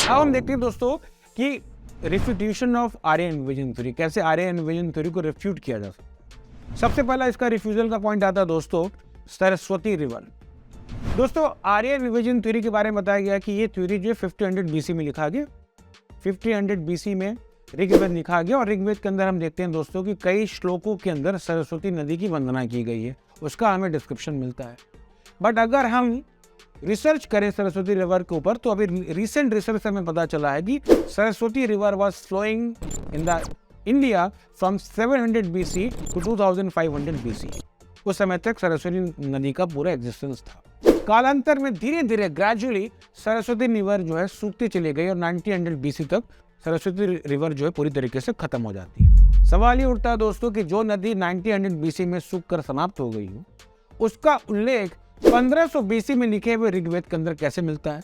अब हम देखते हैं दोस्तों कि refutation of Aryan invasion theory, कैसे आर्यन इन्वेजन थ्योरी को रिफ्यूट किया जा सकता है। सबसे पहला इसका रिफ्यूजल का पॉइंट आता है दोस्तों सरस्वती रिवर। दोस्तों आर्यन इन्वेजन थ्योरी के बारे में बताया गया कि ये थ्योरी जो 1500 BC में लिखा गया, 1500 BC में ऋग्वेद लिखा गया। और ऋग्वेद के अंदर हम देखते हैं दोस्तों कि कई श्लोकों के अंदर सरस्वती नदी की वंदना की गई है, उसका हमें डिस्क्रिप्शन मिलता है। बट अगर हम रिसर्च करें सरस्वती रिवर के ऊपर तो अभी रिसेंट रिसर्च से हमें पता चला है कि Saraswati river was flowing in the India from 700 BC to 2500 BC। उस समय तक सरस्वती नदी का पूरा एग्जिस्टेंस था। कालांतर में धीरे धीरे ग्रेजुअली सरस्वती रिवर जो है सूखती चली गई और 1900 BC तक सरस्वती रिवर जो है पूरी तरीके से खत्म हो जाती है। सवाल ये उठता है दोस्तों कि जो नदी 1900 BC में सूख कर समाप्त हो गई हो, उसका उल्लेख 1500 BC में लिखे हुए ऋग्वेद के अंदर कैसे मिलता है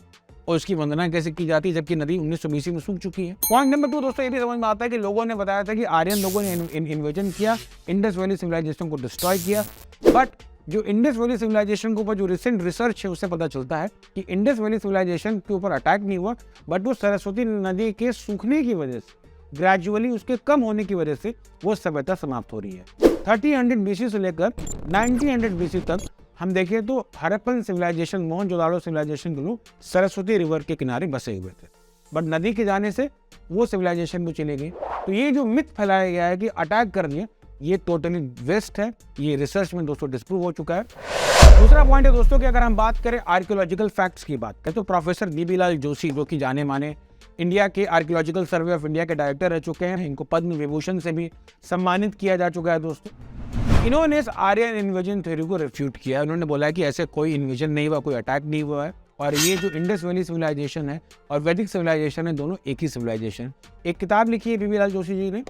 और उसकी वंदना कैसे की जाती है, जबकि नदी 1900 BC में सूख चुकी है। पॉइंट नंबर 2 दोस्तों ये भी समझ में आता है कि लोगों ने बताया था कि आर्यन लोगों ने इन्वेजन किया, इंडस वैली सिविलाइजेशन को डिस्ट्रॉय किया। बट जो इंडस वैली सिविलाइजेशन के ऊपर जो रिसेंट रिसर्च है उससे पता चलता है कि इंडस वैली सिविलाइजेशन के ऊपर अटैक नहीं हुआ, बट वो सरस्वती नदी के सूखने की वजह से, ग्रेजुअली उसके कम होने की वजह से वो सभ्यता समाप्त हो रही है। 1300 BC से लेकर 1900 BC तक हम देखें तो हड़प्पन सिविलाइजेशन, मोहनजोदाड़ो सिविलाइजेशन के लोग सरस्वती रिवर के किनारे बसे हुए थे, बट नदी के जाने से वो सिविलाइजेशन भी चले गए। तो ये जो मिथ फैलाया गया है कि अटैक कर दिए, ये टोटली वेस्ट है। ये रिसर्च में दोस्तों डिस्प्रूव हो चुका है। दूसरा पॉइंट है दोस्तों कि अगर हम बात करें आर्कियोलॉजिकल फैक्ट्स की बात करें तो प्रोफेसर बीबी लाल जोशी, जो कि जाने माने इंडिया के आर्कियोलॉजिकल सर्वे ऑफ इंडिया के डायरेक्टर रह चुके हैं, इनको पद्म विभूषण से भी सम्मानित किया जा चुका है दोस्तों। इन्होंने इस आर्यन इन्वेजन थ्योरी को रिफ्यूट किया। उन्होंने बोला कि ऐसे कोई इन्वेजन नहीं हुआ, कोई अटैक नहीं हुआ है, और ये जो इंडस वैली सिविलाइजेशन है और वैदिक सिविलाइजेशन है, दोनों एक ही सिविलाइजेशन। एक किताब लिखी है बीबी लाल जोशी जी ने,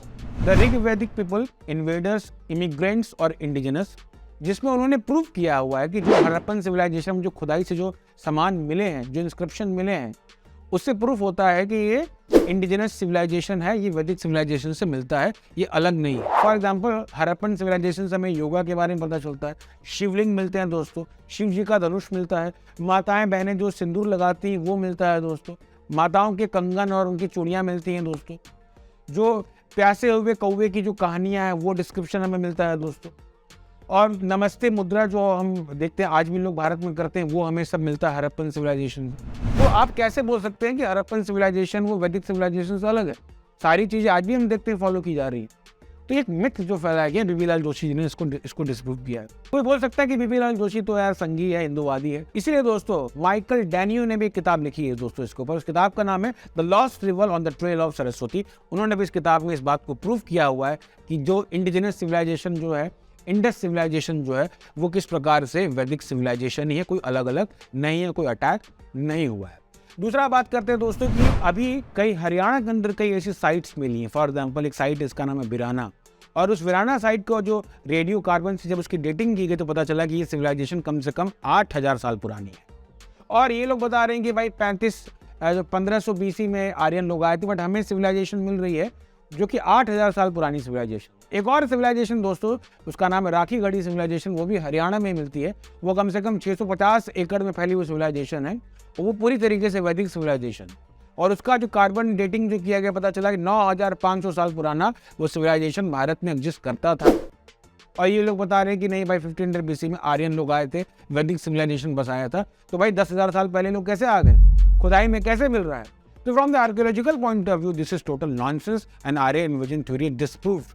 द ऋग वैदिक पीपल, इन्वेडर्स, इमिग्रेंट्स और इंडिजिनस, जिसमें उन्होंने प्रूव किया हुआ है कि जो हड़प्पन सिविलाइजेशन में जो खुदाई से जो सामान मिले हैं, जो इंस्क्रिप्शन मिले हैं, उससे प्रूफ होता है कि ये इंडिजिनस सिविलाइजेशन है, ये वैदिक सिविलाइजेशन से मिलता है, ये अलग नहीं है। फॉर एग्जांपल हड़प्पन सिविलाइजेशन से हमें योगा के बारे में पता चलता है, शिवलिंग मिलते हैं दोस्तों, शिव जी का धनुष मिलता है, माताएं बहनें जो सिंदूर लगाती हैं वो मिलता है दोस्तों, माताओं के कंगन और उनकी चूड़ियाँ मिलती हैं दोस्तों, जो प्यासे हुए कौवे की जो कहानियाँ हैं वो डिस्क्रिप्शन हमें मिलता है दोस्तों, और नमस्ते मुद्रा जो हम देखते हैं आज भी लोग भारत में करते हैं, वो हमें सब मिलता है हड़प्पन सिविलाइजेशन से। तो आप कैसे बोल सकते हैं कि हड़प्पन सिविलाइजेशन वो वैदिक सिविलाइजेशन से अलग है? सारी चीजें आज भी हम देखते हैं फॉलो की जा रही है। तो एक मिथ जो फैलाया गया, बीबी लाल जोशी जी ने इसको डिस्प्रूव किया है। कोई बोल सकता है कि बीबी लाल जोशी तो यार संघी है, हिंदूवादी है। इसीलिए दोस्तों माइकल डैनियो ने भी एक किताब लिखी है दोस्तों इसके ऊपर। उस किताब का नाम है the lost river on the trail of Saraswati. उन्होंने भी इस किताब में इस बात को प्रूव किया हुआ है कि जो इंडिजिनस सिविलाइजेशन जो है, इंडस सिविलाइजेशन जो है, वो किस प्रकार से वैदिक सिविलाइजेशन ही है, कोई अलग अलग नहीं है, कोई अटैक नहीं हुआ है। दूसरा बात करते हैं दोस्तों कि अभी कई हरियाणा के अंदर कई ऐसी साइट्स मिली हैं। फॉर एग्जांपल एक साइट इसका नाम है बिराना, और उस बिराना साइट को जो रेडियो कार्बन से जब उसकी डेटिंग की गई तो पता चला कि ये सिविलाइजेशन कम से कम 8000 साल पुरानी है। और ये लोग बता रहे हैं कि भाई 1500 BC में आर्यन लोग आए थे, बट हमें सिविलाइजेशन मिल रही है जो कि 8000 साल पुरानी सिविलाइजेशन। एक और सिविलाइजेशन दोस्तों, उसका नाम है राखी गढ़ी सिविलाइजेशन, वो भी हरियाणा में मिलती है। वो कम से कम 650 एकड़ में फैली हुई सिविलाइजेशन है, वो पूरी तरीके से वैदिक सिविलाइजेशन। और उसका जो कार्बन डेटिंग जो किया गया, पता चला कि 9500 साल पुराना वो सिविलाइजेशन भारत में एग्जिस्ट करता था। और ये लोग बता रहे हैं कि नहीं भाई 1500 BC में आर्यन लोग आए थे, वैदिक सिविलाइजेशन बसाया था। तो भाई 10,000 साल पहले लोग कैसे आ गए, खुदाई में कैसे मिल रहा है? So from the archaeological point of view, this is total nonsense and Aryan invasion theory disproved.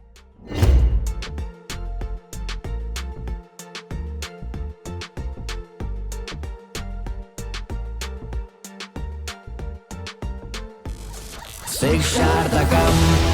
शिक्षार्थकम्